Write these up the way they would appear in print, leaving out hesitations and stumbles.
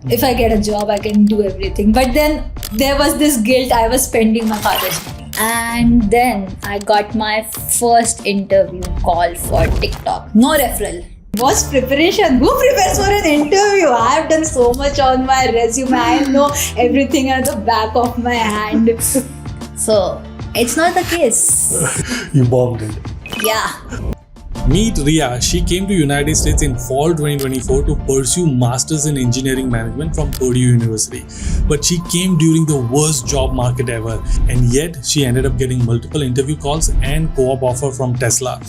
If I get a job, I can do everything. But then there was this guilt. I was spending my father's money. And then I got my first interview call for TikTok. No referral. What's preparation? Who prepares for an interview? I have done so much on my resume. I know everything at the back of my hand. So it's not the case. You bombed it. Yeah. Meet Ria. She came to United States in fall 2024 to pursue Masters in Engineering Management from Purdue University. But she came during the worst job market ever, and yet she ended up getting multiple interview calls and co-op offer from Tesla.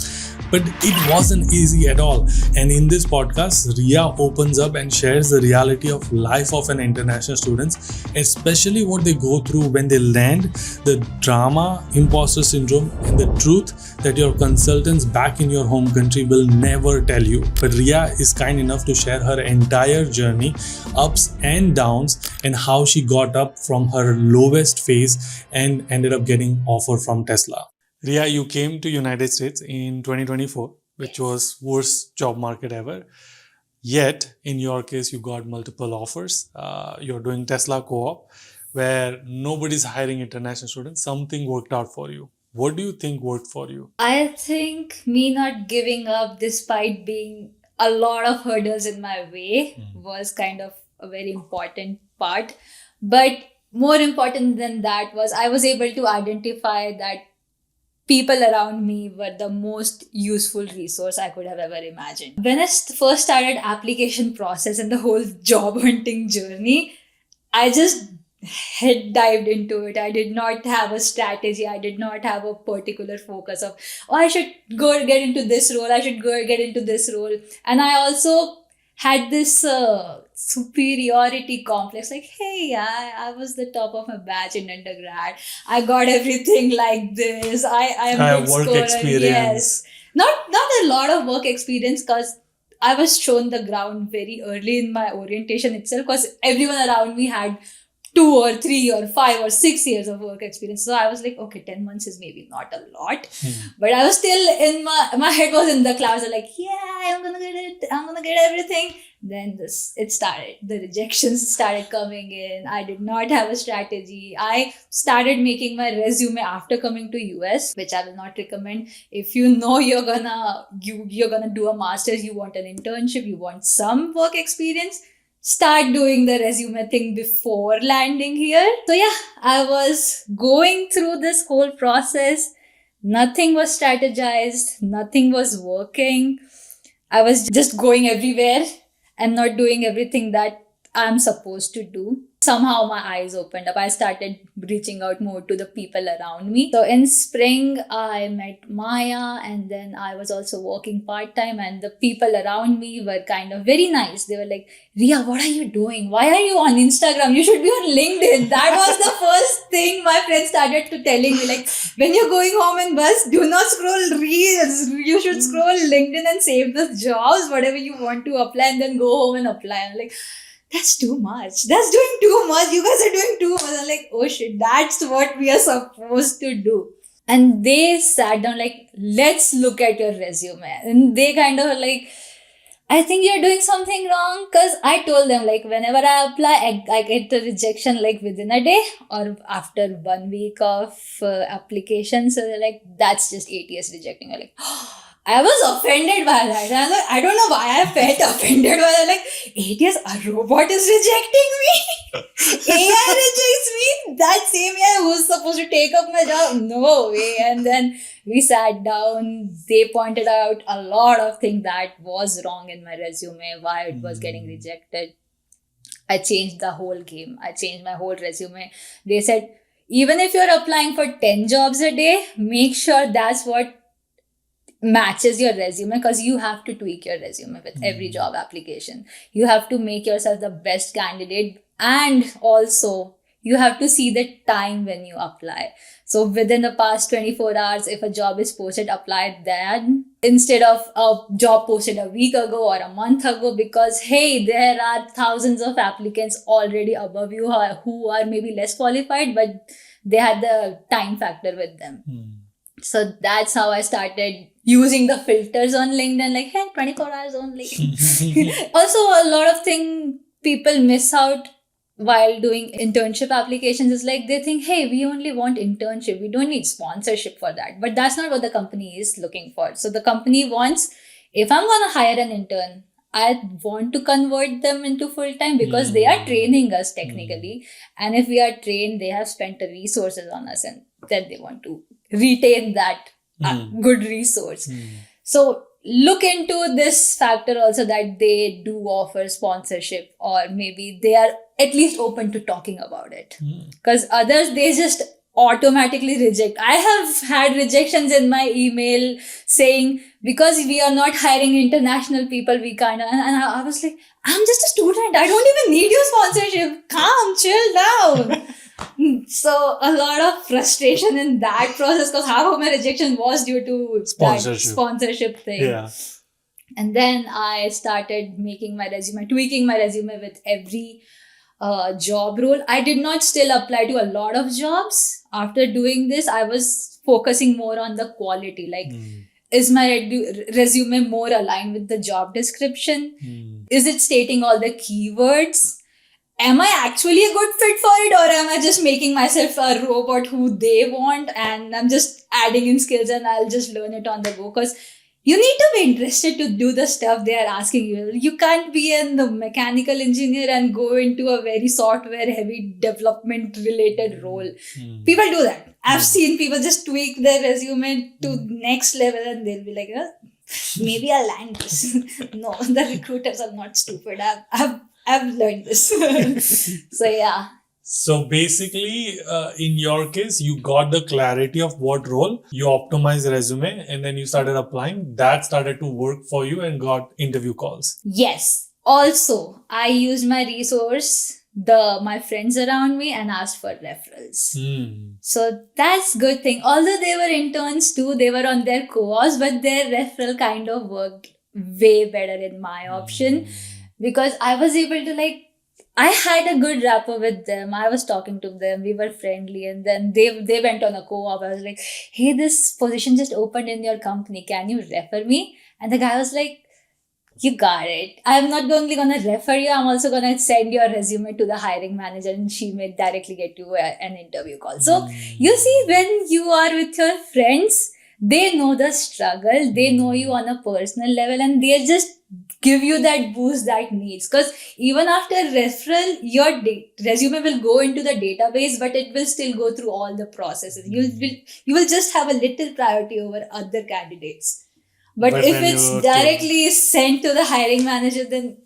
But it wasn't easy at all. And in this podcast, Ria opens up and shares the reality of life of an international student, especially what they go through when they land, the drama, imposter syndrome, and the truth that your consultants back in your home country will never tell you. But Ria is kind enough to share her entire journey, ups and downs, and how she got up from her lowest phase and ended up getting offer from Tesla. Ria, you came to United States in 2024, which was worst job market ever. Yet, in your case, you got multiple offers. You're doing Tesla co-op, where nobody's hiring international students. Something worked out for you. What do you think worked for you? I think me not giving up despite being a lot of hurdles in my way was kind of a very important part. But more important than that was I was able to identify that people around me were the most useful resource I could have ever imagined. When I first started application process and the whole job hunting journey, I just head dived into it. I did not have a strategy. I did not have a particular focus of, oh, I should go get into this role. I should go get into this role. And I also had this superiority complex, like, hey, I was the top of my batch in undergrad. I got everything like this. I am I a have good work scorer. experience. Yes. Not a lot of work experience, because I was shown the ground very early in my orientation itself, because everyone around me had 2 or 3 or 5 or 6 years of work experience. So I was like, okay, 10 months is maybe not a lot. But I was still in my head was in the clouds. I'm like, yeah, I'm gonna get it. I'm gonna get everything. Then it started. The rejections started coming in. I did not have a strategy. I started making my resume after coming to US, which I will not recommend. If you know you're gonna do a master's, you want an internship, you want some work experience, start doing the resume thing before landing here. So yeah, I was going through this whole process. Nothing was strategized. Nothing was working. I was just going everywhere and not doing everything that I'm supposed to do. Somehow my eyes opened up. I started reaching out more to the people around me. So in spring, I met Maya, and then I was also working part-time, and the people around me were kind of very nice. They were like, Ria, what are you doing? Why are you on Instagram? You should be on LinkedIn. That was the first thing my friends started to telling me. Like, when you're going home in bus, do not scroll reels. You should scroll LinkedIn and save the jobs, whatever you want to apply, and then go home and apply. I'm like, that's too much. That's doing too much. You guys are doing too much. I'm like, oh shit, that's what we are supposed to do. And they sat down like, let's look at your resume. And they kind of like, I think you're doing something wrong. Because I told them, like, whenever I apply, I get the rejection like within a day or after 1 week of application. So they're like, that's just ATS rejecting. I'm like, I was offended by that. I was like, I don't know why I felt offended by that. Like, ATS, a robot is rejecting me? AI rejects me? That same AI who's supposed to take up my job? No way. And then we sat down. They pointed out a lot of things that was wrong in my resume, why it was getting rejected. I changed the whole game. I changed my whole resume. They said, even if you're applying for 10 jobs a day, make sure that's what matches your resume, because you have to tweak your resume with every job application. You have to make yourself the best candidate, and also you have to see the time when you apply. So within the past 24 hours, if a job is posted, apply then instead of a job posted a week ago or a month ago, because hey, there are thousands of applicants already above you who are maybe less qualified, but they had the time factor with them. So that's how I started using the filters on LinkedIn, like, hey, 24 hours only. Also, a lot of things people miss out while doing internship applications is like they think, hey, we only want internship, we don't need sponsorship for that. But that's not what the company is looking for. So the company wants, if I'm going to hire an intern, I want to convert them into full time because they are training us technically. And if we are trained, they have spent the resources on us, and then they want to retain that good resource. So look into this factor also, that they do offer sponsorship, or maybe they are at least open to talking about it. Because others, they just automatically reject. I have had rejections in my email saying, because we are not hiring international people, we kind of, and I was like, I'm just a student, I don't even need your sponsorship, calm, chill down. So a lot of frustration in that process, because half of my rejection was due to that sponsorship thing. Yeah. And then I started making my resume, tweaking my resume with every job role. I did not still apply to a lot of jobs. After doing this, I was focusing more on the quality. Like, is my resume more aligned with the job description? Is it stating all the keywords? Am I actually a good fit for it, or am I just making myself a robot who they want, and I'm just adding in skills and I'll just learn it on the go? Because you need to be interested to do the stuff they are asking you. You can't be a mechanical engineer and go into a very software heavy development related role. People do that. I've seen people just tweak their resume to next level and they'll be like, maybe I'll land this. No, the recruiters are not stupid. I've learned this. So yeah. So basically, in your case, you got the clarity of what role, you optimized the resume, and then you started applying. That started to work for you and got interview calls. Yes. Also, I used my resource, my friends around me, and asked for referrals. So that's good thing. Although they were interns too, they were on their co-ops, but their referral kind of worked way better in my option, because I was able to I had a good rapport with them. I was talking to them. We were friendly. And then they went on a co-op. I was like, hey, this position just opened in your company. Can you refer me? And the guy was like, you got it. I'm not only going to refer you. I'm also going to send your resume to the hiring manager, and she may directly get you an interview call. So you see, when you are with your friends, they know the struggle. They know you on a personal level, and they just give you that boost that needs. Because even after referral, your resume will go into the database, but it will still go through all the processes. You will just have a little priority over other candidates. But if it's directly sent to the hiring manager, then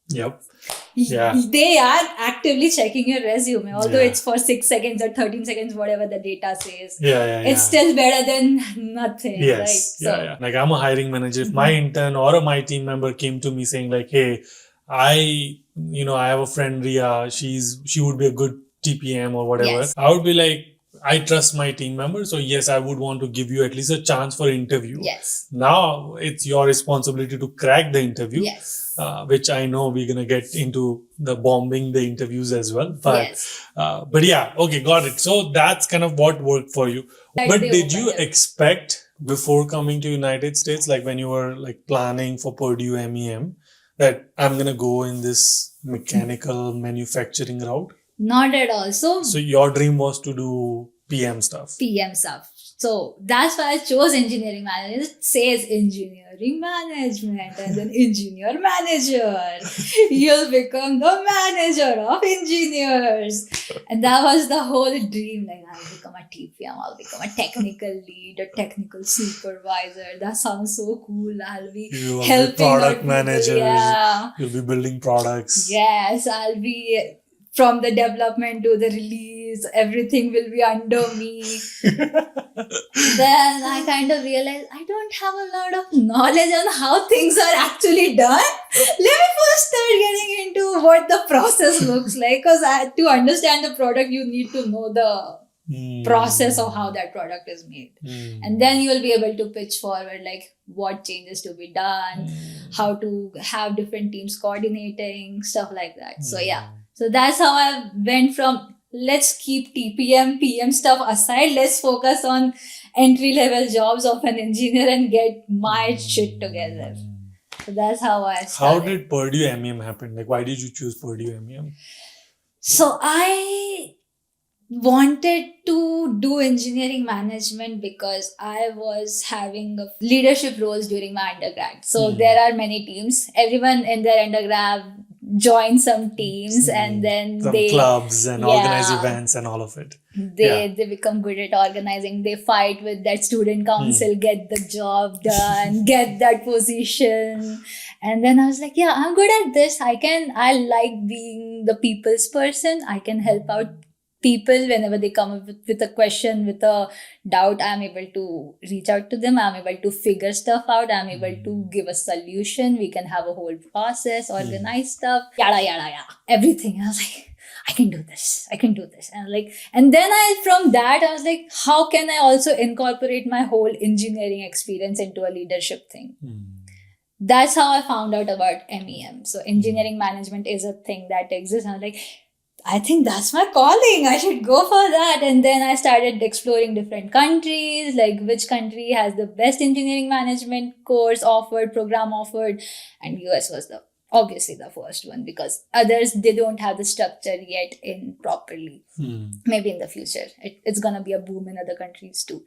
they are actively checking your resume. Although it's for 6 seconds or 13 seconds, whatever the data says. It's still better than nothing. Yes. Right? So, like, I'm a hiring manager. If my intern or my team member came to me saying like, hey, I have a friend, Ria, she would be a good TPM or whatever. I would be like, I trust my team member. So yes, I would want to give you at least a chance for interview. Yes. Now it's your responsibility to crack the interview. Yes. Which I know we're going to get into the bombing the interviews as well. But, but yeah, okay, got it. So that's kind of what worked for you. But did you expect before coming to United States, like when you were like planning for Purdue MEM, that I'm going to go in this mechanical manufacturing route? Not at all. So your dream was to do PM stuff. So that's why I chose engineering management. It says engineering management and then engineer manager. You'll become the manager of engineers. And that was the whole dream. Like, I'll become a TPM, I'll become a technical lead, a technical supervisor. That sounds so cool. I'll be helping product manager. Yeah. You'll be building products. Yes, I'll be from the development to the release, everything will be under me. Then I kind of realized I don't have a lot of knowledge on how things are actually done. Let me first start getting into what the process looks like. Because to understand the product, you need to know the process of how that product is made. And then you will be able to pitch forward like what changes to be done, how to have different teams coordinating, stuff like that. So yeah. So that's how I went from, let's keep TPM, PM stuff aside. Let's focus on entry-level jobs of an engineer and get my shit together. So that's how I How started. did Purdue MEM happen? Like, why did you choose Purdue MEM? So I wanted to do engineering management because I was having leadership roles during my undergrad. So there are many teams. Everyone in their undergrad join some teams and then Some they clubs and organize Yeah. events and all of it. they become good at organizing. They fight with that student council, get the job done, get that position. And then I was like, yeah, I'm good at this. I like being the people's person. I can help out people whenever they come up with a question, with a doubt. I'm able to reach out to them. I'm able to figure stuff out. I'm able to give a solution. We can have a whole process, organize stuff, yada yada yada, everything. I was like, I can do this. I can do this. And then from that, I was like, how can I also incorporate my whole engineering experience into a leadership thing? That's how I found out about MEM. So engineering management is a thing that exists. I was like, I think that's my calling. I should go for that. And then I started exploring different countries, like which country has the best engineering management course offered, program offered. And US was obviously the first one, because others, they don't have the structure yet in properly. Maybe in the future it's gonna be a boom in other countries too.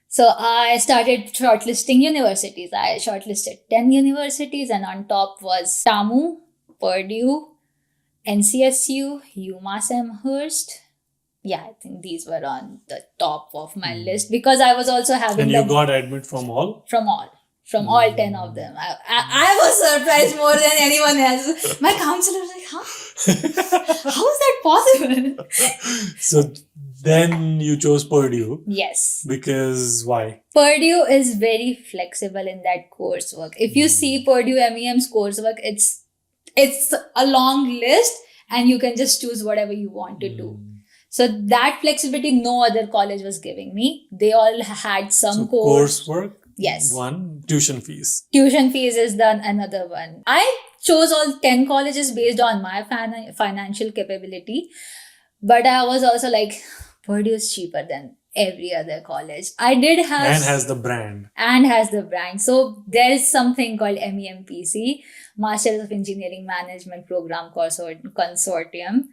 So I started shortlisting universities. I shortlisted 10 universities, and on top was TAMU, Purdue, NCSU, UMass Amherst. Yeah, I think these were on the top of my list, because I was also having And you got admit from all? From all 10 of them. I was surprised more than anyone else. My counselor was like, huh? How is that possible? So then you chose Purdue. Yes. Because why? Purdue is very flexible in that coursework. If you see Purdue MEM's coursework, it's a long list and you can just choose whatever you want to do. So that flexibility no other college was giving me. They all had some coursework. Yes. One, tuition fees. Tuition fees is another one. I chose all 10 colleges based on my financial capability. But I was also like, Purdue is cheaper than every other college. I did have... And has the brand. So there is something called MEMPC, Masters of Engineering Management Program Consortium.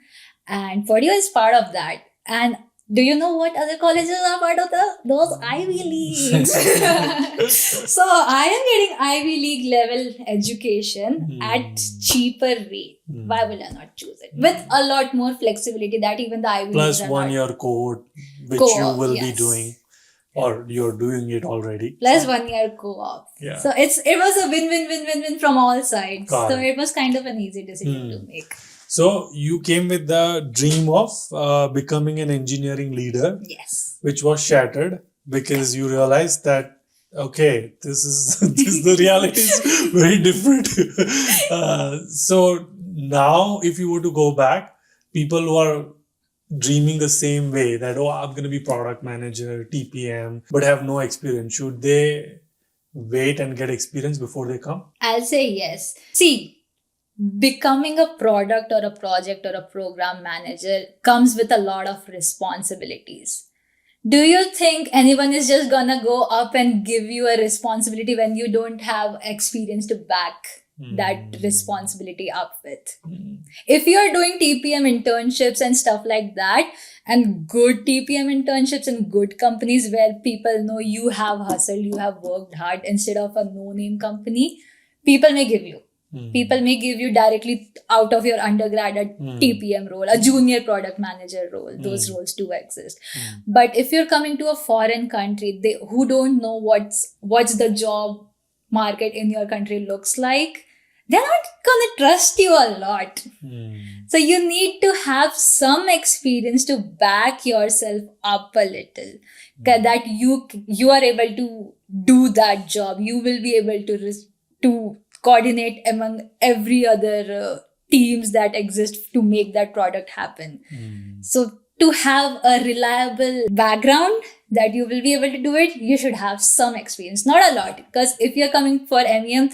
And Purdue is part of that. And do you know what other colleges are part of those Ivy Leagues? So I am getting Ivy League level education at cheaper rate. Why will I not choose it? With a lot more flexibility that even the Ivy Plus Leagues 1 year cohort, which you will be doing, or you're doing it already. Plus 1 year co-op. Yeah. So it was a win-win-win-win-win from all sides. Got so it. it was kind of an easy decision to make. So you came with the dream of becoming an engineering leader. Yes. Which was shattered because you realized that, okay, this is the reality is very different. So now if you were to go back, people who are dreaming the same way, that, oh, I'm going to be product manager, TPM, but have no experience, should they wait and get experience before they come? I'll say yes. See, becoming a product or a project or a program manager comes with a lot of responsibilities. Do you think anyone is just gonna go up and give you a responsibility when you don't have experience to back that responsibility up with? If you're doing TPM internships and stuff like that, and good TPM internships in good companies where people know you have hustled, you have worked hard, instead of a no-name company, people may give you. People may give you directly out of your undergrad a TPM role, a junior product manager role. Those roles do exist. But if you're coming to a foreign country, who don't know what's the job market in your country looks like, they're not gonna trust you a lot. So you need to have some experience to back yourself up a little, that you are able to do that job. You will be able to coordinate among every other teams that exist to make that product happen. So to have a reliable background that you will be able to do it, you should have some experience. Not a lot, because if you're coming for MEM,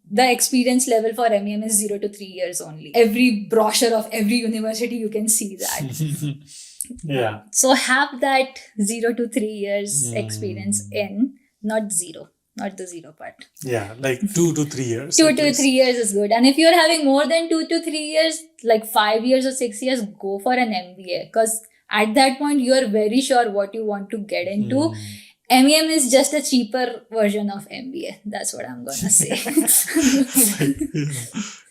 the experience level for MEM is 0 to 3 years only. Every brochure of every university, you can see that. So have that 0 to 3 years experience in, not 0. not the 0 part. Yeah, like 2 to 3 years. 2 at to least. 3 years is good. And if you're having more than 2 to 3 years, like 5 years or 6 years, go for an MBA. Because at that point, you're very sure what you want to get into. MEM is just a cheaper version of MBA. That's what I'm going to say.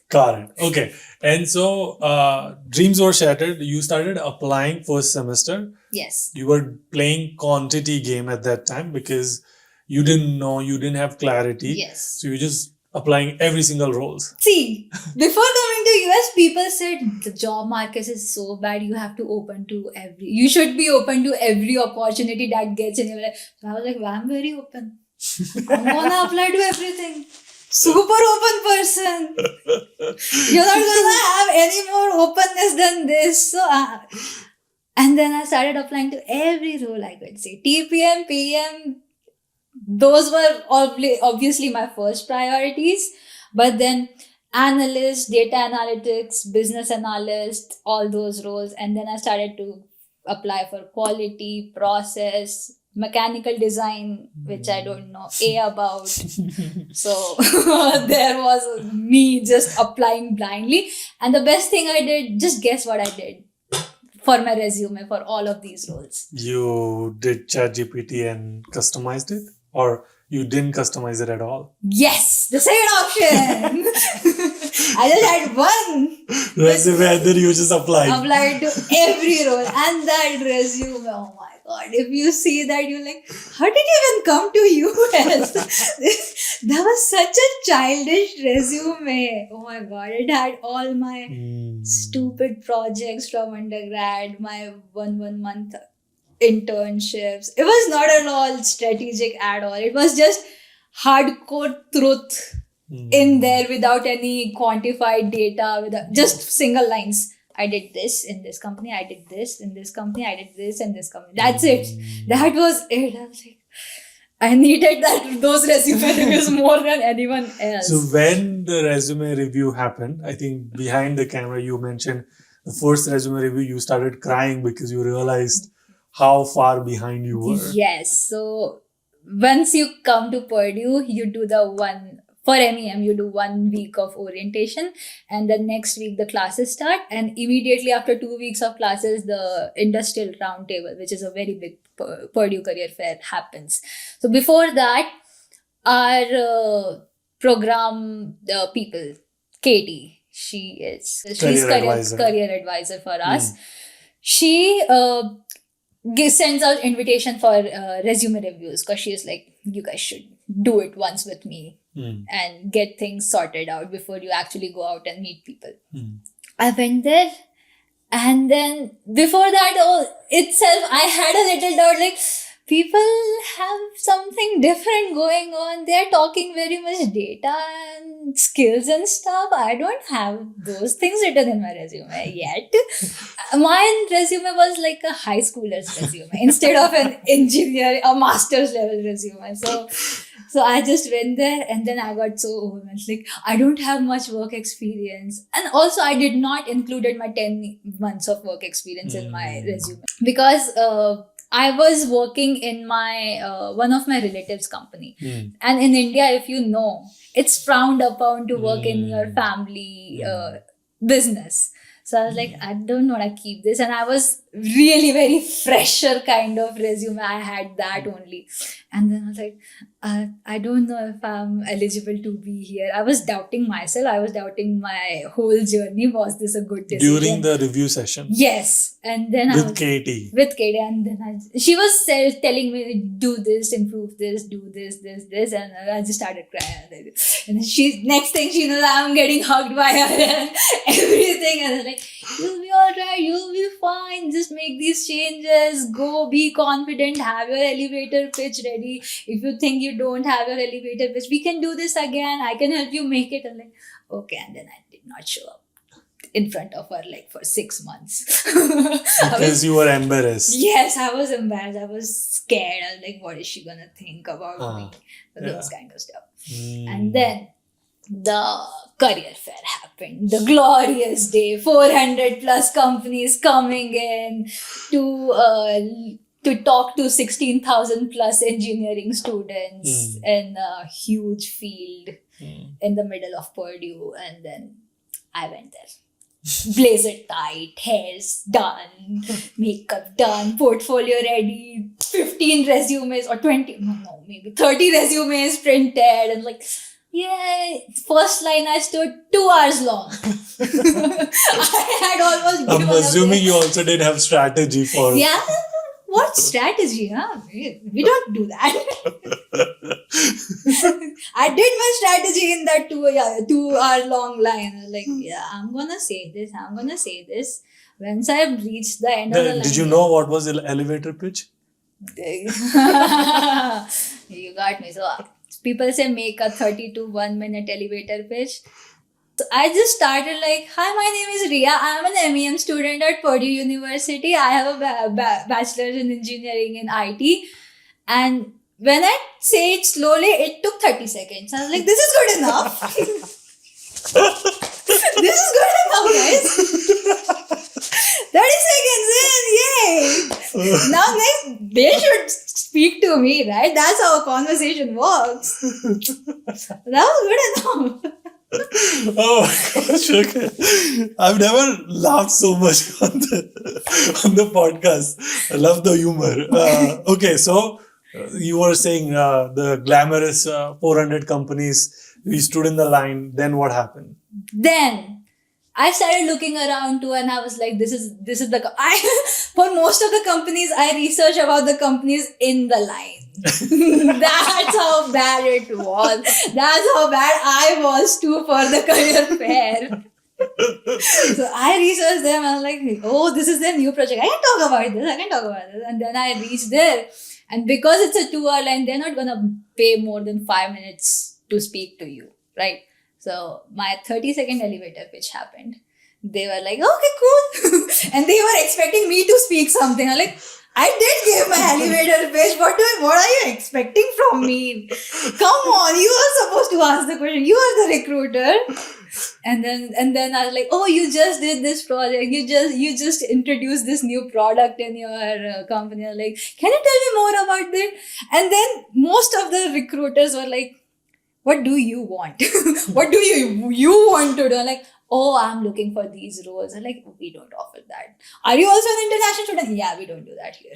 Got it. Okay. And so dreams were shattered. You started applying first semester. Yes. You were playing quantity game at that time because you didn't know, you didn't have clarity. Yes. So you were just applying every single roles. See, before coming to US, people said the job market is so bad. You have to you should be open to every opportunity that gets in your life. So I was like, well, I'm very open. I'm gonna apply to everything. Super open person. You're not gonna have any more openness than this. So, and then I started applying to every role I could see. TPM, PM. Those were obviously my first priorities, but then analyst, data analytics, business analyst, all those roles. And then I started to apply for quality, process, mechanical design, which I don't know about. So there was me just applying blindly. And the best thing I did, just guess what I did for my resume for all of these roles. You did ChatGPT and customized it? Or you didn't customize it at all? Yes, the second option. I just had one resume and then you just applied to every role. And that resume, oh my God, if you see that, you're like, how did you even come to US? That was such a childish resume. Oh my God, it had all my stupid projects from undergrad, my one month internships. It was not at all strategic at all. It was just hardcore truth in there without any quantified data, without just single lines. I did this in this company, I did this in this company, I did this in this company. That's it. That was it. I was like, I needed those resume reviews more than anyone else. So when the resume review happened, I think behind the camera you mentioned the first resume review you started crying because you realized how far behind you were. Yes. So once you come to Purdue, you do for MEM, you do 1 week of orientation, and the next week the classes start, and immediately after 2 weeks of classes, the industrial roundtable, which is a very big Purdue career fair, happens. So before that, our program people, Katie, she's career advisor for us. She sends out invitation for resume reviews because she is like, you guys should do it once with me and get things sorted out before you actually go out and meet people. I went there, and then before that itself, I had a little doubt, like, people have something different going on. They're talking very much data and skills and stuff. I don't have those things written in my resume yet. My resume was like a high schooler's resume instead of an engineer, a master's level resume. So I just went there, and then I got so overwhelmed. Like, I don't have much work experience. And also I did not included my 10 months of work experience in my resume because I was working in my one of my relatives' company. And in India, if you know, it's frowned upon to work in your family business. So I was like, I don't want to keep this. And I was really very fresher kind of resume. I had that only. And then I was like, I don't know if I'm eligible to be here. I was doubting myself. I was doubting my whole journey. Was this a good decision? During the review session? Then with Katie. And then she was telling me, do this, improve this, do this. And I just started crying. And then next thing she knows, I'm getting hugged by her and everything. And I was like, you'll be all right. You'll be fine. Just make these changes. Go, be confident. Have your elevator pitch ready. If you think you don't have your elevator pitch, we can do this again. I can help you make it. I'm like, okay. And then I did not show up in front of her like for 6 months. Because you were embarrassed. Yes, I was embarrassed. I was scared. I was like, what is she going to think about me? Those kind of stuff. And then the career fair happened. The glorious day. 400 plus companies coming in to to talk to 16,000 plus engineering students in a huge field in the middle of Purdue. And then I went there. Blazer tight, hair's done, makeup done, portfolio ready, 15 resumes or 20, no, maybe 30 resumes printed, and like, yeah, first line I stood 2 hours long. I had almost I'm given assuming away. you also did have strategy for. Yeah, what strategy, huh? We don't do that. I did my strategy in that 2 hour long line. I was like, yeah, I'm gonna say this. Once I've reached the end of the line. Did you know what was the elevator pitch? You got me. So people say make a 30 to 1 minute elevator pitch. So I just started like, hi, my name is Ria. I'm an MEM student at Purdue University. I have a bachelor's in engineering in IT. And when I say it slowly, it took 30 seconds. I was like, this is good enough. This is good enough, guys. 30 seconds in, yay! Now next, they should speak to me, right? That's how a conversation works. That was good enough. Oh my gosh, okay. I've never laughed so much on the podcast. I love the humor. Okay, so you were saying the glamorous 400 companies, we stood in the line, then what happened? Then I started looking around too, and I was like, this is the for most of the companies, I research about the companies in the line. That's how bad it was. That's how bad I was too for the career fair. So I researched them and I was like, oh, this is their new project. I can talk about this. And then I reached there. And because it's a 2 hour line, they're not going to pay more than 5 minutes to speak to you, right? So my 30-second elevator pitch happened. They were like, okay, cool. And they were expecting me to speak something. I'm like, I did give my elevator pitch. What are you expecting from me? Come on, you are supposed to ask the question. You are the recruiter. And then I was like, oh, you just did this project. You just introduced this new product in your company. I was like, can you tell me more about that? And then most of the recruiters were like, what do you want? What do you want to do? I'm like, oh, I'm looking for these roles. I'm like, we don't offer that. Are you also an international student? Yeah, we don't do that here.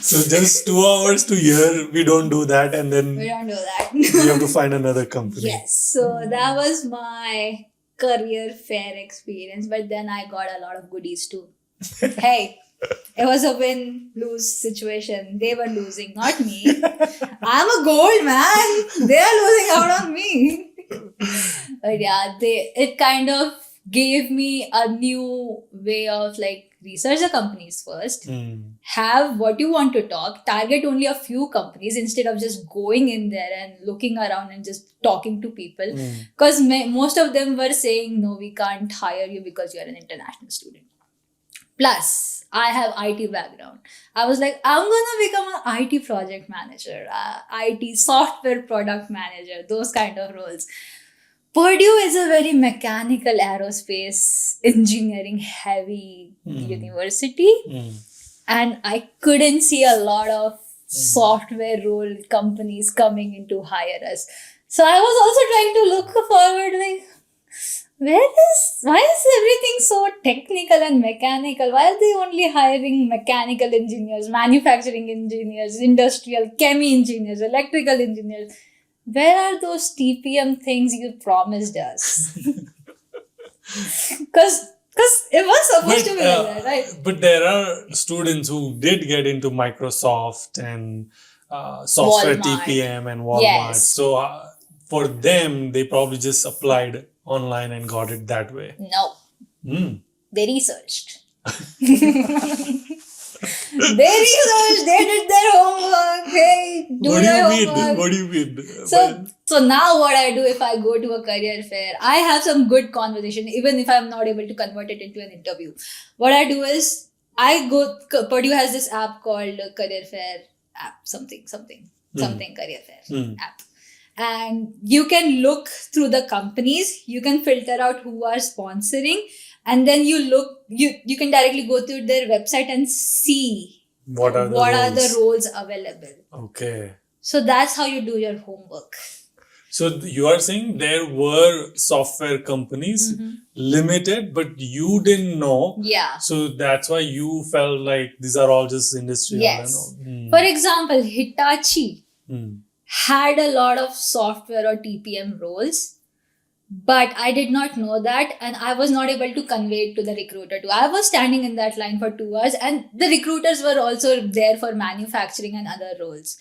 So just 2 hours to hear, we don't do that, and then We don't do that. you have to find another company. Yes. So that was my career fair experience. But then I got a lot of goodies too. Hey, it was a win-lose situation. They were losing, not me. I'm a gold man. They are losing out on me. But yeah, it kind of gave me a new way of like research the companies first, have what you want to talk, target only a few companies instead of just going in there and looking around and just talking to people. Because most of them were saying, no, we can't hire you because you're an international student. Plus, I have IT background. I was like, I'm gonna become an IT project manager, IT software product manager, those kind of roles. Purdue is a very mechanical aerospace engineering heavy university. And I couldn't see a lot of software role companies coming in to hire us. So I was also trying to look forward like, why is everything so technical and mechanical? Why are they only hiring mechanical engineers, manufacturing engineers, industrial, chemi engineers, electrical engineers? Where are those TPM things you promised us? Because it was supposed to be like that, right? But there are students who did get into Microsoft and software Walmart. TPM and Walmart. Yes. So for them, they probably just applied online and got it that way. No. They researched. They did their homework. Hey, What do you mean? So now what I do if I go to a career fair, I have some good conversation, even if I'm not able to convert it into an interview. What I do is Purdue has this app called Career Fair app, something Career Fair app. And you can look through the companies, you can filter out who are sponsoring, and then you can directly go to their website and see What are the what are the roles? roles available. Okay. So that's how you do your homework. So you are saying there were software companies limited, but you didn't know. Yeah. So that's why you felt like these are all just industrial. Yes. And all. For example, Hitachi Hmm. had a lot of software or TPM roles, but I did not know that, and I was not able to convey it to the recruiter too. I was standing in that line for 2 hours, and the recruiters were also there for manufacturing and other roles.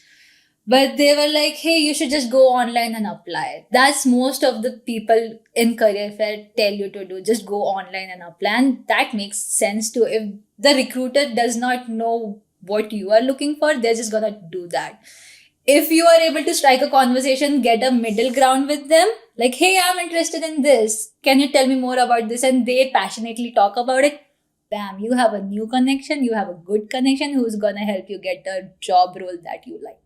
But they were like, hey, you should just go online and apply. That's most of the people in career fair tell you to do. Just go online and apply. And that makes sense too. If the recruiter does not know what you are looking for, they're just gonna do that. If you are able to strike a conversation, get a middle ground with them, like, hey, I'm interested in this. Can you tell me more about this? And they passionately talk about it. Bam, you have a new connection. You have a good connection who's gonna help you get a job role that you like.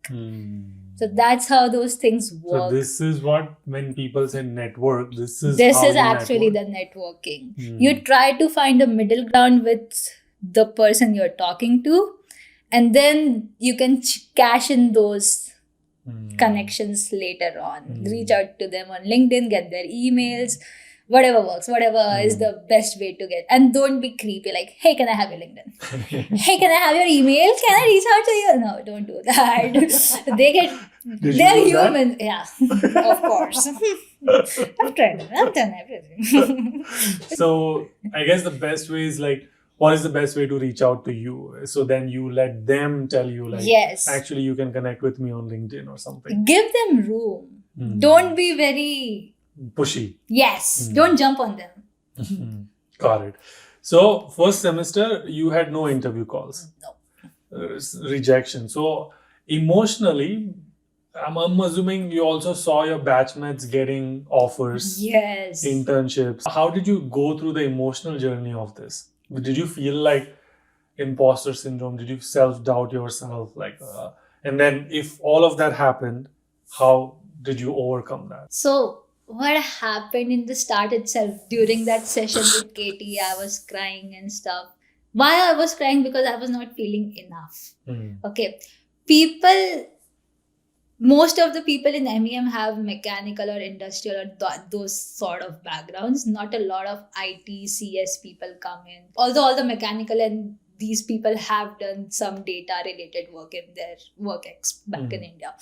So that's how those things work. So this is what, when people say network, this is Actually the networking. You try to find a middle ground with the person you're talking to, and then you can cash in those connections later on. Reach out to them on LinkedIn, get their emails, whatever works, whatever is the best way to get. And don't be creepy, like, hey, can I have your LinkedIn? Hey, can I have your email? Can I reach out to you? No, don't do that. They're human. Yeah, of course. I've tried it. I've done everything. So I guess the best way is like, what is the best way to reach out to you? So then you let them tell you, like, yes, actually you can connect with me on LinkedIn or something. Give them room. Don't be very pushy. Yes, don't jump on them. Got it. So first semester you had no interview calls. No. Rejection. So emotionally, I'm assuming you also saw your batchmates getting offers, yes, internships. How did you go through the emotional journey of this? Did you feel like imposter syndrome? Did you self-doubt yourself? And then if all of that happened, how did you overcome that? So what happened in the start itself, during that session with Katie, I was crying and stuff. Why I was crying? Because I was not feeling enough. Okay. Most of the people in MEM have mechanical or industrial or those sort of backgrounds. Not a lot of IT, CS people come in. Although all the mechanical and these people have done some data related work in their back in India.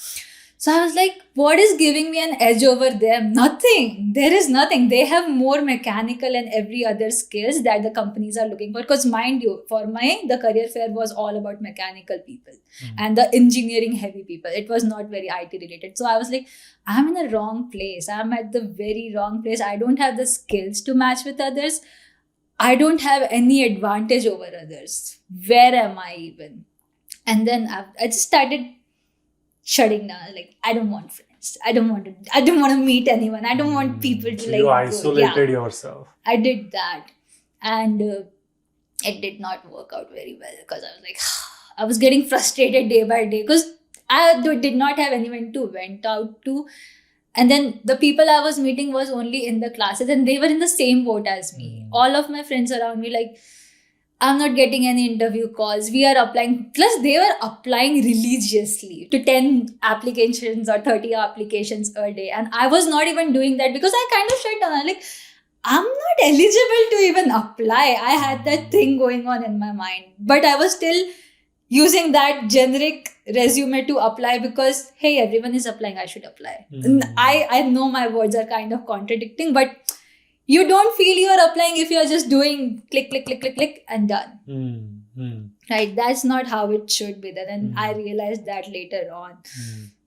So I was like, what is giving me an edge over them? Nothing. There is nothing. They have more mechanical and every other skills that the companies are looking for. Because mind you, the career fair was all about mechanical people and the engineering heavy people. It was not very IT related. So I was like, I'm in the wrong place. I'm at the very wrong place. I don't have the skills to match with others. I don't have any advantage over others. Where am I even? And then I just started shutting down. Like, I don't want friends. I don't want to meet anyone. I don't want people to you isolated yourself. I did that, and it did not work out very well because I was like, I was getting frustrated day by day because I did not have anyone to vent out to. And then the people I was meeting was only in the classes, and they were in the same boat as me. All of my friends around me, like, I'm not getting any interview calls. We are applying. Plus, they were applying religiously to 10 applications or 30 applications a day. And I was not even doing that because I kind of shut down. I'm like, I'm not eligible to even apply. I had that thing going on in my mind. But I was still using that generic resume to apply because, hey, everyone is applying. I should apply. I know my words are kind of contradicting, but you don't feel you are applying if you are just doing click, click, click, click, click and done. Right? That's not how it should be done. And I realized that later on.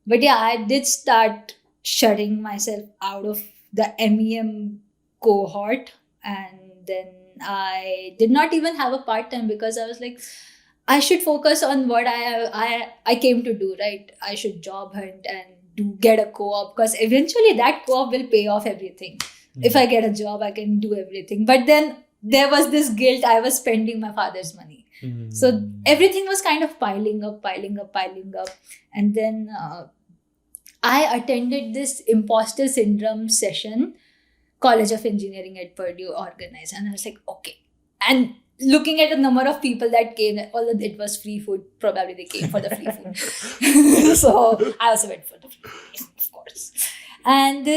But yeah, I did start shutting myself out of the MEM cohort. And then I did not even have a part-time because I was like, I should focus on what I came to do, right? I should job hunt and get a co-op because eventually that co-op will pay off everything. If I get a job, I can do everything. But then there was this guilt. I was spending my father's money. So everything was kind of piling up. And then I attended this imposter syndrome session, College of Engineering at Purdue organized. And I was like, okay. And looking at the number of people that came, although it was free food, probably they came for the free food. So I also went for the free food, of course. And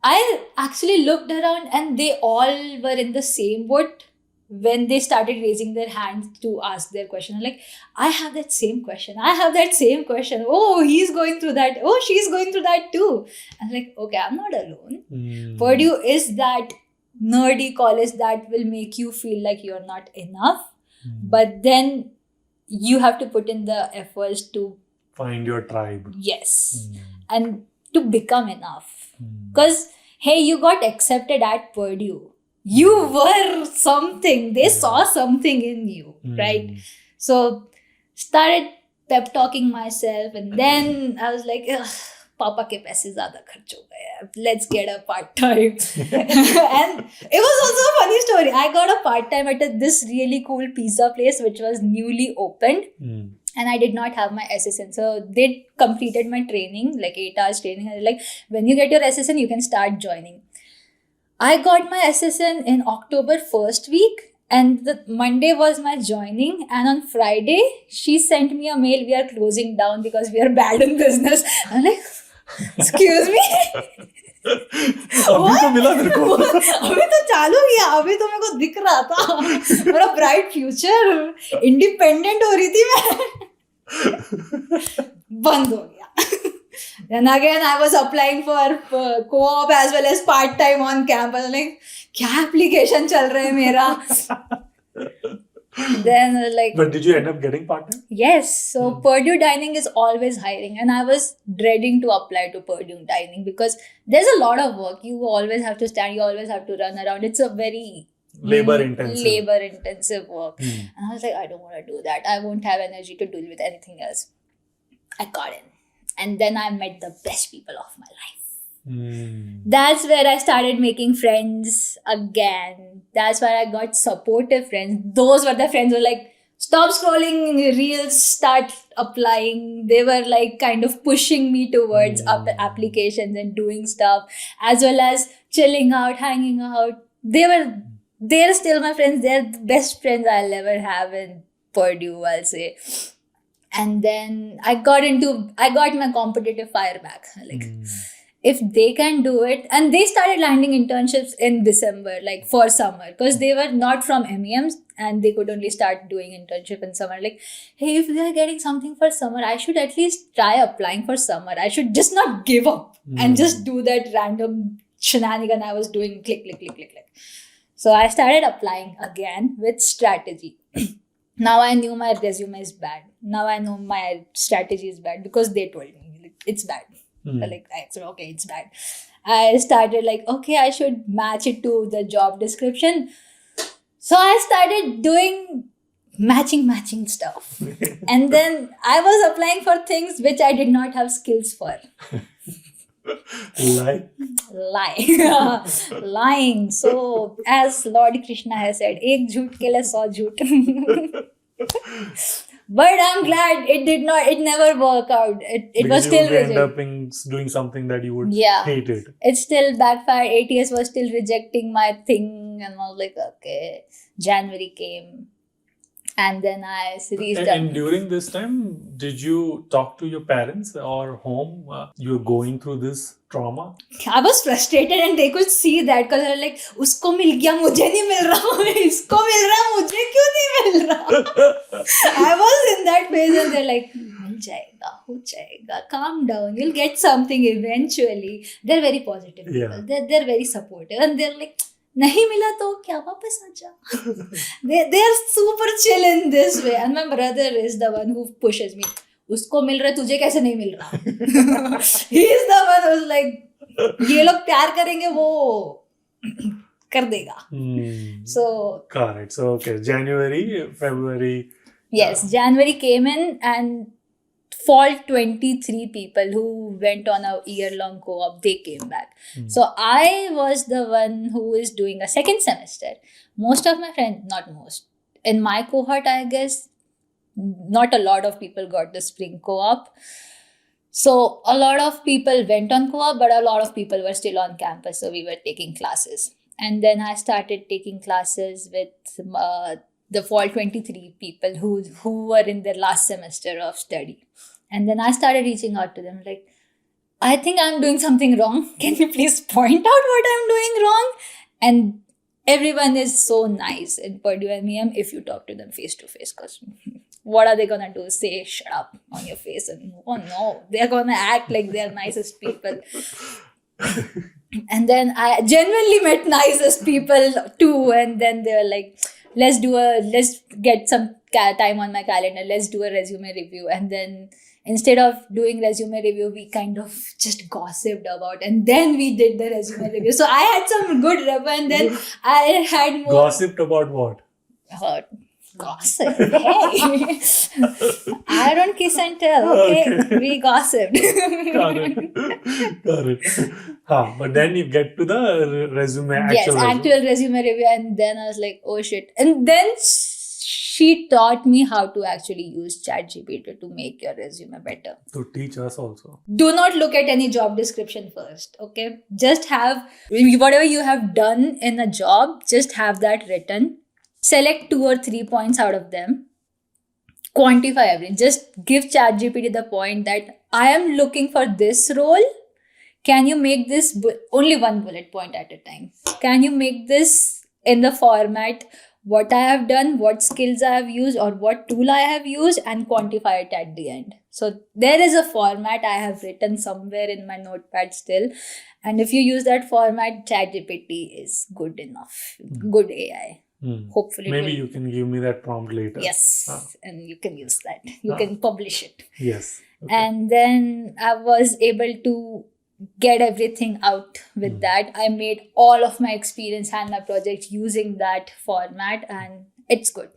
I actually looked around and they all were in the same boat when they started raising their hands to ask their question. I'm like, I have that same question. I have that same question. Oh, he's going through that. Oh, she's going through that too. I'm like, okay, I'm not alone. Purdue is that nerdy college that will make you feel like you're not enough. But then you have to put in the efforts to Find your tribe. yes, and to become enough. Because hey, you got accepted at Purdue. You were something. They saw something in you, right? So started pep talking myself, and then I was like, "Ugh, Papa ke paise zyada kharch ho gaye. Let's get a part time." And it was also a funny story. I got a part time at this really cool pizza place which was newly opened. And I did not have my SSN. So they completed my training, like 8 hours training. And like, when you get your SSN, you can start joining. I got my SSN in October first week. And the Monday was my joining. And on Friday, she sent me a mail, we are closing down because we are bad in business. I'm like, excuse me? अभी तो मिला मेरे को. अभी तो चालू किया, अभी तो मेरे को दिख रहा था मेरा ब्राइट फ्यूचर, इंडिपेंडेंट हो रही थी मैं. बंद हो गया. Then again I was applying for co-op as well as part-time on campus. Like, क्या application चल रहा है मेरा? Then like, But did you end up getting part-time? yes, so Purdue Dining is always hiring, and I was dreading to apply to Purdue Dining because there's a lot of work. You always have to stand, you always have to run around. It's a very labor intensive work. And I was like, I don't want to do that. I won't have energy to deal with anything else. I got in, and then I met the best people of my life. That's where I started making friends again. That's where I got supportive friends. Those were the friends who were like, stop scrolling reels, start applying. They were like kind of pushing me towards applications and doing stuff, as well as chilling out, hanging out. They're still my friends. They're the best friends I'll ever have in Purdue, I'll say. And then I got my competitive fire back. Like, if they can do it, and they started landing internships in December, like for summer, because they were not from MEMs and they could only start doing internship in summer. Like, hey, if they are getting something for summer, I should at least try applying for summer. I should just not give up and just do that random shenanigan I was doing, click. So I started applying again with strategy. Now I knew my resume is bad. Now I know my strategy is bad because they told me like, it's bad. Like, I said, okay, it's bad. I started like, okay, I should match it to the job description. So I started doing matching stuff. And then I was applying for things which I did not have skills for. Lying. So as Lord Krishna has said, ek jhoot ke liye 100 jhoot. But I'm glad it never worked out. It was still rejected. You end up doing something that you would hate it. It still backfired. ATS was still rejecting my thing, and I was like, okay. January came, and then I reached out. And during this time, did you talk to your parents or home? You're going through this trauma? I was frustrated and they could see that because they were like, usko mil gaya, mujhe nahi mil raha, isko mil raha, mujhe kyun nahi mil raha? I was in that phase and they're like, mil jayega, ho jayega, calm down, you'll get something eventually. They're very positive people. They're very supportive and they're like, नहीं मिला तो क्या वापस आ जा. They are super chill in this way, and my brother is the one who pushes me. उसको मिल रहा है तुझे कैसे नहीं मिल रहा. He is the one who's like, ये लोग प्यार करेंगे वो कर देगा. So correct. So okay, January, February. Yes, January came in and fall 23 people who went on a year-long co-op, they came back. So I was the one who is doing a second semester. Most of my friends, not most, in my cohort, I guess, not a lot of people got the spring co-op. So a lot of people went on co-op, but a lot of people were still on campus. So we were taking classes. And then I started taking classes with the fall 23 people who were in their last semester of study. And then I started reaching out to them like, I think I'm doing something wrong. Can you please point out what I'm doing wrong? And everyone is so nice in Purdue and MEM if you talk to them face to face, because what are they gonna do? Say shut up on your face and move on? No, they're gonna act like they're nicest people. And then I genuinely met nicest people too, and then they were like, let's get some time on my calendar, let's do a resume review. And then instead of doing resume review, we kind of just gossiped about, and then we did the resume review. So I had some good rep, and then I had more Gossiped about what? Gossip. Hey, I don't kiss and tell. Okay, we gossiped. Got it. But then you get to the resume. Actual resume review, and then I was like, oh shit. And then she taught me how to actually use ChatGPT to make your resume better. To teach us also. Do not look at any job description first, okay? Just have whatever you have done in a job, just have that written. Select 2 or 3 points out of them. Quantify everything. Just give ChatGPT the point that I am looking for this role. Can you make this only one bullet point at a time? Can you make this in the format what I have done, what skills I have used, or what tool I have used, and quantify it at the end. So there is a format I have written somewhere in my notepad still. And if you use that format, ChatGPT is good enough. Good AI. Hopefully. Maybe you can give me that prompt later. Yes. And you can use that. You can publish it. Yes. Okay. And then I was able to get everything out with that. I made all of my experience and my project using that format, and it's good.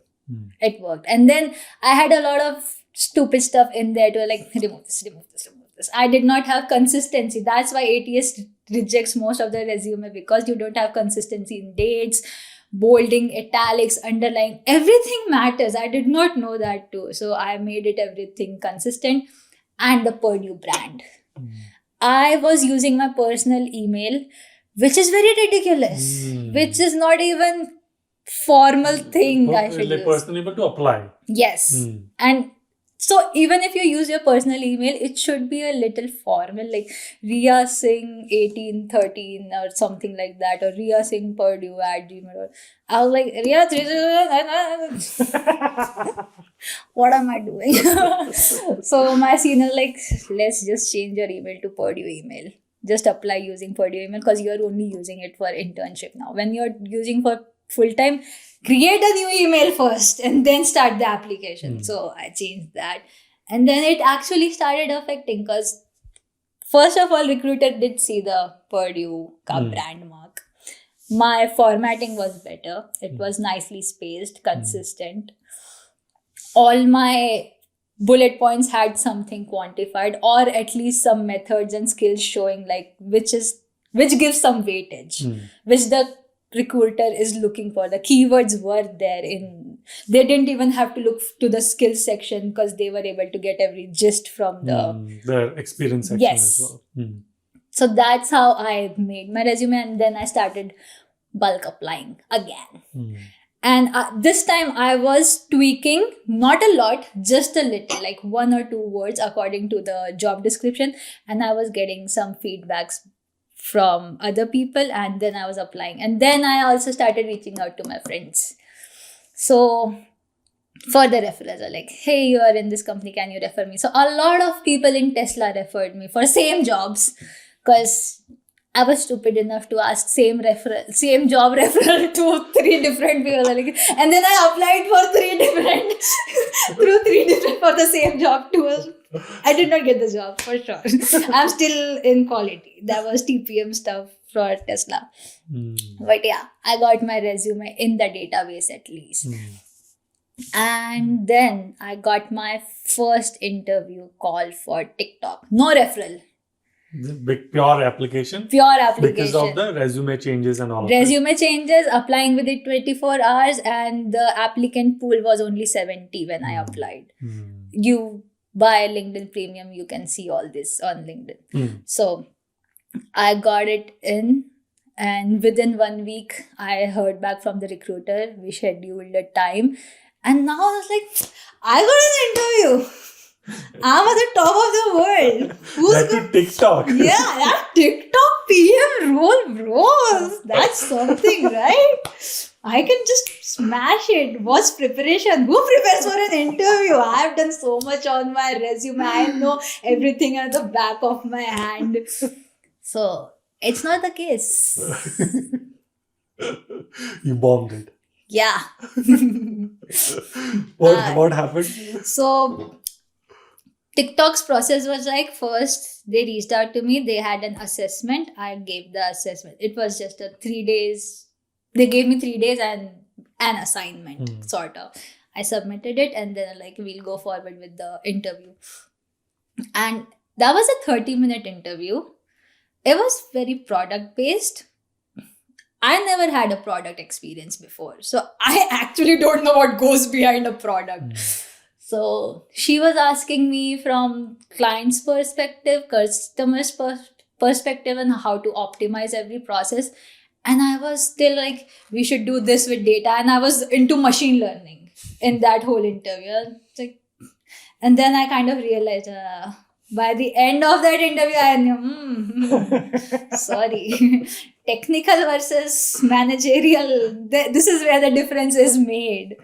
It worked. And then I had a lot of stupid stuff in there to like remove this. I did not have consistency. That's why ATS rejects most of the resume, because you don't have consistency in dates, bolding, italics, underline. Everything matters. I did not know that too. So I made it everything consistent. And the Purdue brand. I was using my personal email, which is very ridiculous, which is not even formal thing I should use. Personally able to apply. Yes. And so even if you use your personal email, it should be a little formal, like Riya Singh 1813 or something like that, or Riya Singh Purdue at gmail. I was like, Riya, what am I doing? So my senior like, let's just change your email to Purdue email. Just apply using Purdue email, because you're only using it for internship now. When you're using for full-time, create a new email first and then start the application. So I changed that. And then it actually started affecting, because first of all, recruiter did see the Purdue brand mark. My formatting was better. It was nicely spaced, consistent. All my bullet points had something quantified, or at least some methods and skills showing like which gives some weightage, which the recruiter is looking for. The keywords were there they didn't even have to look to the skills section, because they were able to get every gist from the experience section as well. So that's how I made my resume, and then I started bulk applying again. And this time I was tweaking, not a lot, just a little, like 1 or 2 words according to the job description. And I was getting some feedbacks from other people, and then I was applying. And then I also started reaching out to my friends. So for the referrals, are like, hey, you are in this company, can you refer me? So a lot of people in Tesla referred me for same jobs, because I was stupid enough to ask same job referral to 3 different people. And then I applied for 3 different for the same job too. I did not get the job for sure. I'm still in quality. That was TPM stuff for Tesla. But yeah, I got my resume in the database at least. And then I got my first interview call for TikTok. No referral. Pure application? Pure application. Because of the resume changes and all of Resume changes, applying within 24 hours, and the applicant pool was only 70 when I applied. You buy LinkedIn Premium, you can see all this on LinkedIn. So I got it in, And within 1 week, I heard back from the recruiter. We scheduled a time. And now I was like, I got an interview. I'm at the top of the world. That to TikTok. Yeah, that TikTok PM role, bro. That's something, right? I can just smash it. What's preparation? Who prepares for an interview? I've done so much on my resume. I know everything at the back of my hand. So it's not the case. You bombed it. Yeah. What happened? So TikTok's process was like, first they reached out to me. They had an assessment. I gave the assessment. It was just a 3 days. They gave me 3 days and an assignment, sort of. I submitted it and then like, we'll go forward with the interview. And that was a 30-minute interview. It was very product based. I never had a product experience before. So I actually don't know what goes behind a product. So she was asking me from client's perspective, customer's perspective, and how to optimize every process. And I was still like, we should do this with data. And I was into machine learning in that whole interview. Like, and then I kind of realized, by the end of that interview, I knew, sorry, technical versus managerial, this is where the difference is made.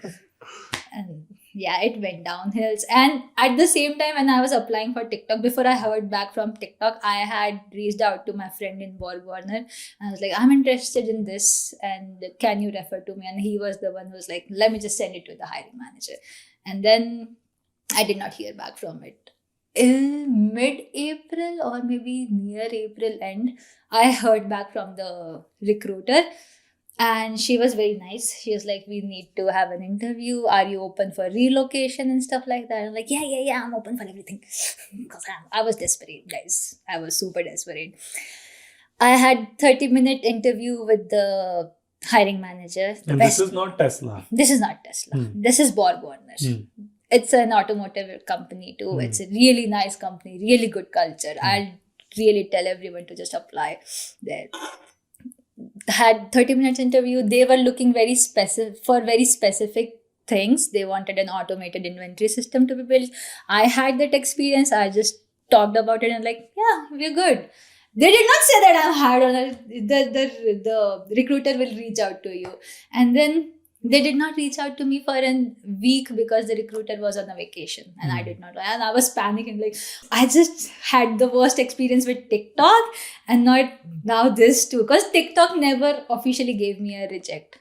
And yeah, it went downhill. And at the same time, when I was applying for TikTok, before I heard back from TikTok, I had reached out to my friend in Borg Warner. And I was like, I'm interested in this. And can you refer to me? And he was the one who was like, let me just send it to the hiring manager. And then I did not hear back from it. In mid-April or maybe near April end, I heard back from the recruiter. And she was very nice. She was like, we need to have an interview. Are you open for relocation and stuff like that? I'm like, yeah, I'm open for everything. Because I was desperate, guys. I was super desperate. I had 30-minute interview with the hiring manager. And this is not Tesla. This is not Tesla. This is Borg Warner. It's an automotive company too. It's a really nice company, really good culture. I'll really tell everyone to just apply there. Had 30 minutes interview. They were looking very specific things. They wanted an automated inventory system to be built. I had that experience. I just talked about it and like, yeah, we're good. They did not say that I'm hard on it. The recruiter will reach out to you. And then they did not reach out to me for a week because the recruiter was on a vacation and I did not. And I was panicking. Like, I just had the worst experience with TikTok and now this too. Because TikTok never officially gave me a reject.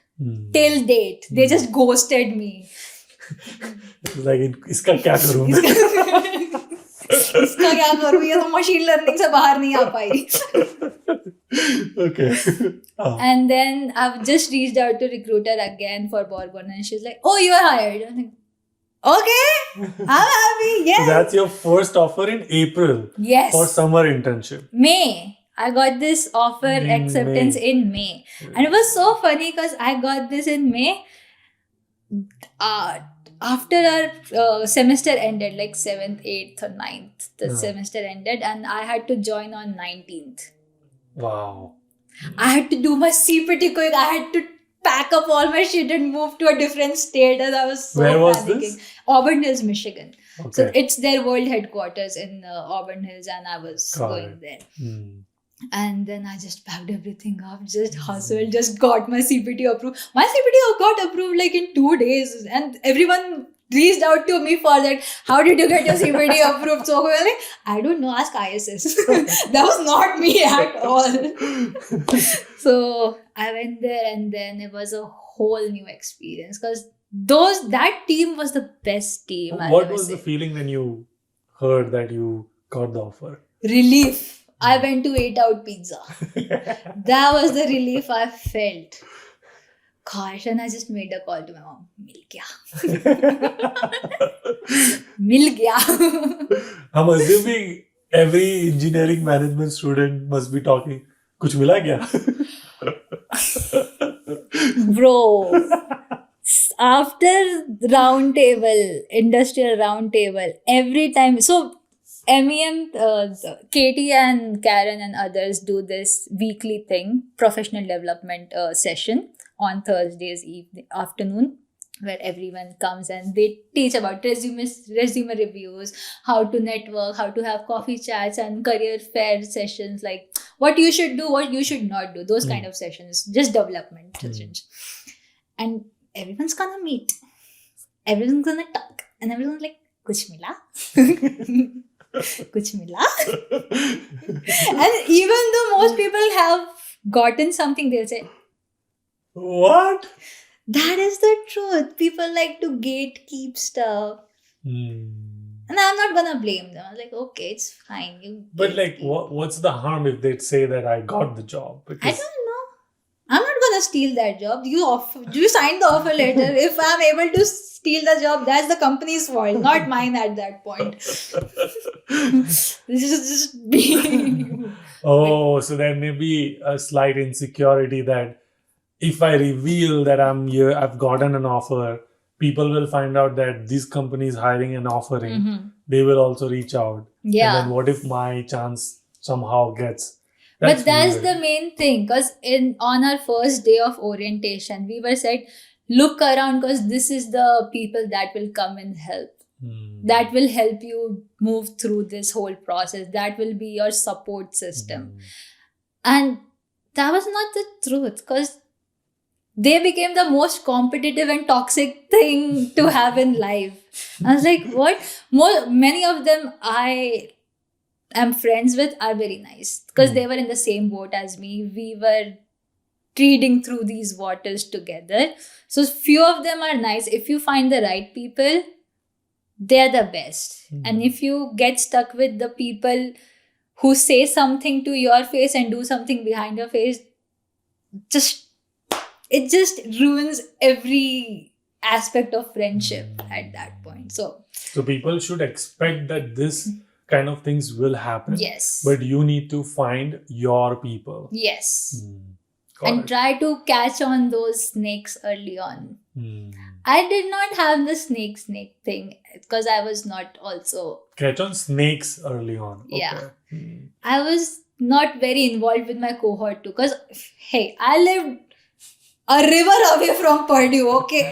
Till date. They just ghosted me. Like, iska kya karoon main? इसका क्या करूँ ये तो machine learning से बाहर नहीं आ पाई. Okay. And then I've just reached out to recruiter again for Borg Warner and she's like, oh, you are hired. I'm like, okay, I'm happy. Yes. So that's your first offer in April. Yes. For summer internship. May. I got this offer acceptance in May. And it was so funny because I got this in May. After our semester ended, like 7th, 8th or 9th, the semester ended and I had to join on 19th. Wow. I had to do my CPT quick. I had to pack up all my shit and move to a different state and I was so Where was panicking. this? Auburn Hills, Michigan. Okay. So it's their world headquarters in Auburn Hills and I was going there. And then I just packed everything up, just hustled, just got my CPT approved. My CPT got approved like in 2 days and everyone reached out to me for that. How did you get your CPT approved? So I was like, I don't know, ask ISS. That was not me at all. So I went there and then it was a whole new experience because that team was the best team. What was the feeling when you heard that you got the offer? Relief. I went to eat out pizza. That was the relief I felt. Gosh, and I just made a call to my mom. Mil gaya. Mil gaya. I'm assuming every engineering management student must be talking. Kuch mila kya? Bro, after industrial round table, every time. So MEM, Katie and Karen and others do this weekly thing, professional development session on Thursdays afternoon, where everyone comes and they teach about resume reviews, how to network, how to have coffee chats and career fair sessions, like what you should do, what you should not do, those kind of sessions, just development sessions. And everyone's gonna meet, everyone's gonna talk, and everyone's like, kuch mila? Kuch mila? And even though most people have gotten something, they'll say, What? that is the truth. People like to gatekeep stuff. And I'm not gonna blame them. I was like, okay, it's fine. You But like, gatekeep. what's the harm if they say that I got the job? I Because don't know. I'm not gonna steal that job. You signed the offer letter. If I'm able to steal the job, that's the company's fault, not mine at that point. This is just me. oh, so there may be a slight insecurity that if I reveal that I'm here, I've gotten an offer, people will find out that this company is hiring and offering. Mhm. They will also reach out. And Yeah. then what if my chance somehow gets? But that's weird. the main thing, because on our first day of orientation, we were said, look around, because this is the people that will come and help. That will help you move through this whole process. That will be your support system. And that was not the truth, because they became the most competitive and toxic thing to have in life. I was like, what? Many of them I am friends with are very nice, because they were in the same boat as me. We were treading through these waters together. So few of them are nice. If you find the right people, they're the best. And if you get stuck with the people who say something to your face and do something behind your face, it just ruins every aspect of friendship at that point. So people should expect that this kind of things will happen. yes. But you need to find your people. Yes. Got And it. try to catch on those snakes early on. Hmm. I did not have the snake thing, because I was not also, Catch on snakes early on. Yeah. Okay. I was not very involved with my cohort too, because hey, I lived a river away from Purdue, okay?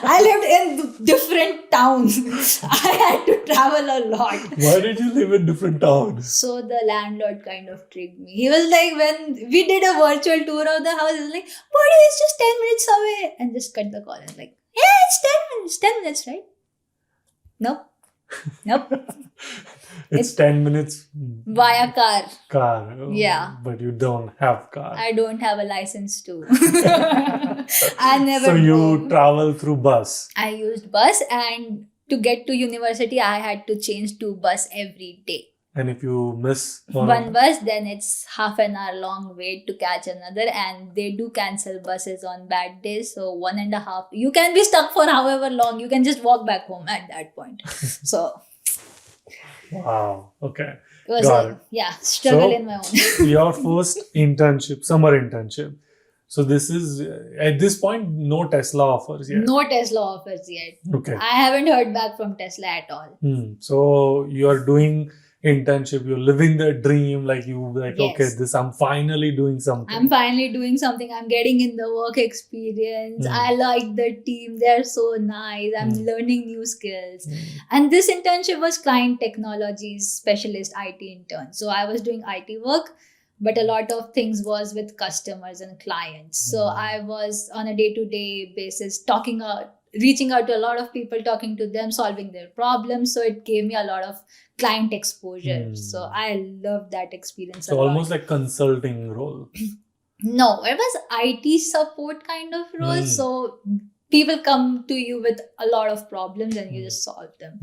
I lived in different towns. I had to travel a lot. Why did you live in different towns? So the landlord kind of tricked me. He was like, when we did a virtual tour of the house, he was like, Purdue is just 10 minutes away. And just cut the call. And like, yeah, it's 10 minutes. 10 minutes, right? Nope. It's 10 minutes Via car. car. Yeah. But you don't have car. I don't have a license to. I never So you drove. travel through bus. I used bus, and to get to university, I had to change to bus every day. And if you miss One bus, then it's half an hour long wait to catch another, and they do cancel buses on bad days. So 1.5, you can be stuck for however long. You can just walk back home at that point. So Wow. Okay. it was Got struggle So- in my own. Your first internship, summer internship. So this is at this point no Tesla offers yet. No Tesla offers yet. Okay. I haven't heard back from Tesla at all. So you're doing internship, you're living the dream, like Yes. okay, this I'm finally doing something. I'm finally doing something. I'm getting in the work experience. Mm. I like the team. They're so nice. I'm Mm. learning new skills. And this internship was client technologies specialist IT intern. So I was doing IT work, but a lot of things was with customers and clients. So I was on a day-to-day basis reaching out to a lot of people, talking to them, solving their problems. So it gave me a lot of client exposure. Mm. So I loved that experience So a lot. almost like consulting role. No, it was IT support kind of role. Mm. So people come to you with a lot of problems and you just solve them.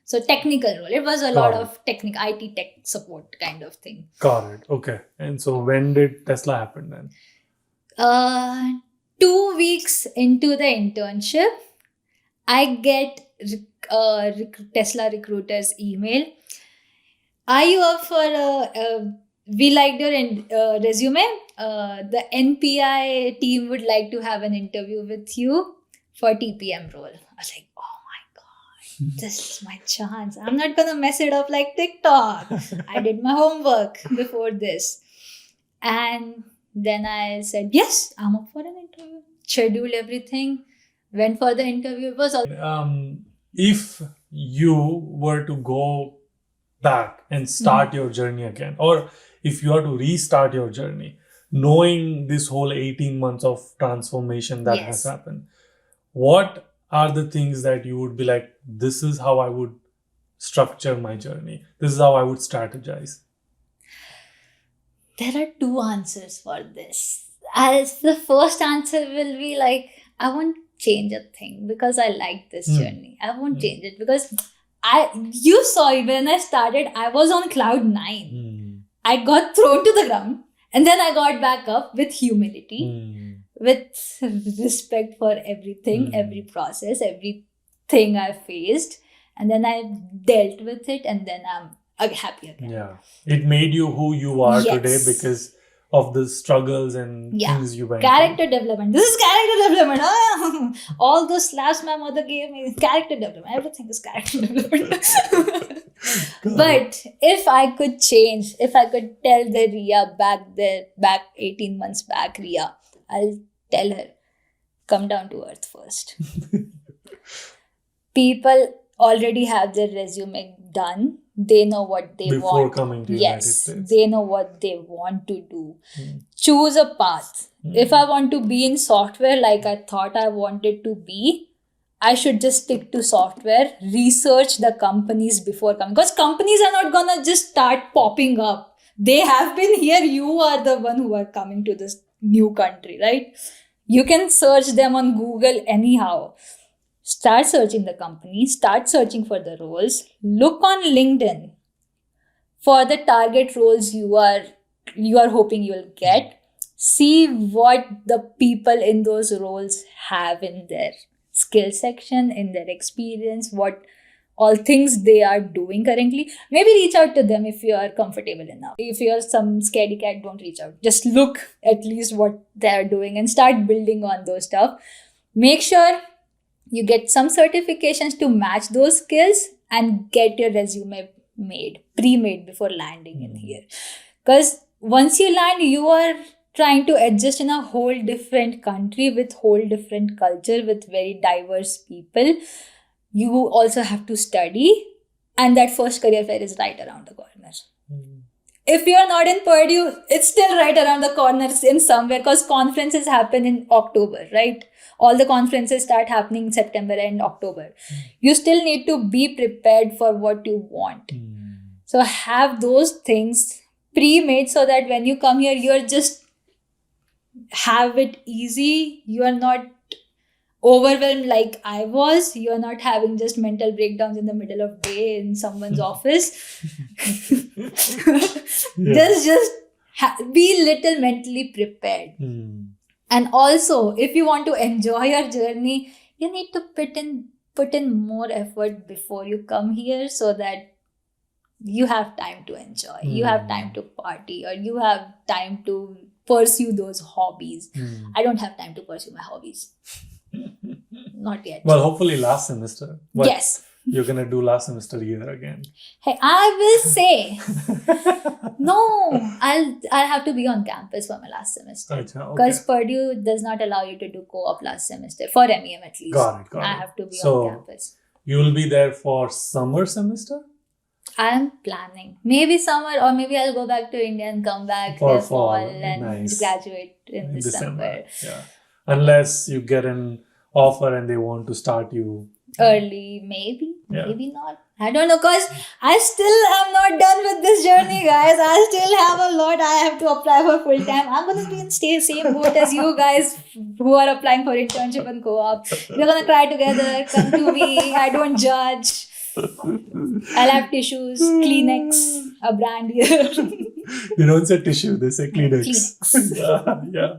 So technical role. It was a lot Got it. of IT tech support kind of thing. Got it. Okay. And so when did Tesla happen then? 2 weeks into the internship, I get Tesla recruiter's email. Are you up for we liked your resume. The NPI team would like to have an interview with you for TPM role. I was like, oh my God. this is my chance. I'm not gonna mess it up like TikTok. I did my homework before this. And then I said, yes, I'm up for an interview. Scheduled everything, went for the interview. It was all If you were to go back and start your journey again, or if you are to restart your journey, knowing this whole 18 months of transformation that has Yes. happened, what are the things that you would be like, this is how I would structure my journey, this is how I would strategize? there are two answers for this. As the first answer will be like, I won't change a thing because I like this journey. I won't change it because you saw it when I started, I was on cloud 9. I got thrown to the ground and then I got back up with humility, with respect for everything, every process, everything I faced. And then I dealt with it and then I'm happy again. Yeah, it made you who you are Yes. today because of the struggles and Yeah. things you went Character development. This is character development. Ah! All those slaps my mother gave me, character development. Everything is character development. through. But if I could change, if I could tell the Ria back 18 months back, Ria, I'll tell her, come down to earth first. People already have their resume done. They know what they Before want. coming to United Yes, States. they know what they want to do. Choose a path. If I want to be in software like I thought I wanted to be, I should just stick to software, research the companies before coming. Because companies are not gonna just start popping up. They have been here. You are the one who are coming to this new country, right? You can search them on Google anyhow. Start searching the company, start searching for the roles, look on LinkedIn for the target roles you are hoping you will get. See what the people in those roles have in their skill section, in their experience, what all things they are doing currently. Maybe reach out to them if you are comfortable enough. If you're some scaredy cat, don't reach out. Just look at least what they're doing and start building on those stuff. Make sure you get some certifications to match those skills and get your resume pre-made before landing in here. Because once you land, you are trying to adjust in a whole different country with whole different culture, with very diverse people. You also have to study, and that first career fair is right around the corner. If you're not in Purdue, it's still right around the corner in somewhere, because conferences happen in October, right? All the conferences start happening in September and October. You still need to be prepared for what you want. So have those things pre-made so that when you come here, you're just have it easy. You are not overwhelmed like I was. You are not having just mental breakdowns in the middle of day in someone's office. Just be little mentally prepared. And also, if you want to enjoy your journey, you need to put in more effort before you come here so that you have time to enjoy, you have time to party, or you have time to pursue those hobbies. I don't have time to pursue my hobbies. Not yet. Well, hopefully last semester. But Yes. You're gonna do last semester year again. Hey, I will say, no, I'll have to be on campus for my last semester. Because Purdue does not allow you to do co-op last semester, for MEM at least. Got it. I have to be on campus. You will be there for summer semester? I'm planning. Maybe summer, or maybe I'll go back to India and come back For for fall and nice. graduate in December. Yeah. Unless you get an offer and they want to start you early, maybe Yeah. not. I don't know, because I still am not done with this journey, guys. I still have a lot I have to apply for full time. I'm gonna be in same boat as you guys who are applying for internship and co-op. We're gonna cry together. Come to me. I don't judge. I'll have tissues, Kleenex, a brand here. They don't say tissue, they say Kleenex. Yeah.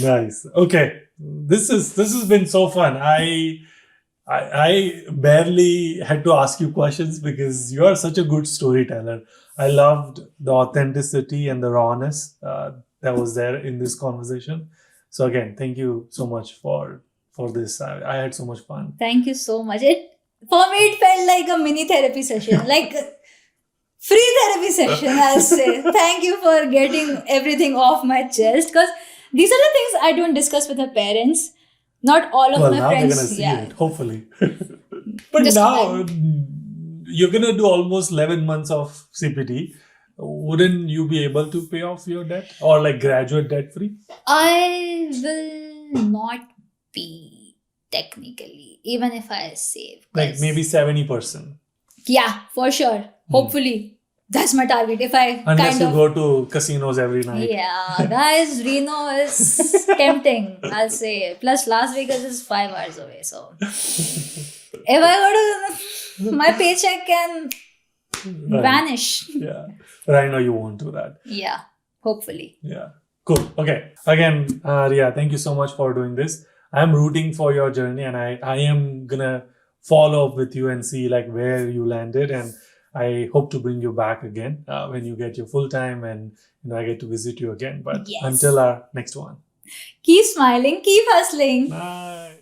Nice. Okay. This has been so fun. I barely had to ask you questions because you are such a good storyteller. I loved the authenticity and the rawness that was there in this conversation. So again, thank you so much for this. I had so much fun. Thank you so much. For me, it felt like a mini therapy session, like free therapy session, I'll say. Thank you for getting everything off my chest, because these are the things I don't discuss with my parents. Not all of Well, my now they're friends. gonna see Yeah. it, hopefully. But Just now you're gonna do almost 11 months of CPT. Wouldn't you be able to pay off your debt or like graduate debt free? I will not be technically, even if I save. Like 'cause- maybe 70%. Yeah, for sure. Hopefully. That's my target. If I Unless kind you of. go to casinos every night. Yeah, guys, Reno is tempting, I'll say. Plus, Las Vegas is 5 hours away. So, if I go to. My paycheck can Right. vanish. Yeah. But I know you won't do that. Yeah, hopefully. Yeah. Cool. Okay. Again, Ria, thank you so much for doing this. I'm rooting for your journey and I am gonna follow up with you and see like where you landed, and I hope to bring you back again when you get your full time and I get to visit you again. But Yes. until our next one. Keep smiling, keep hustling. Bye.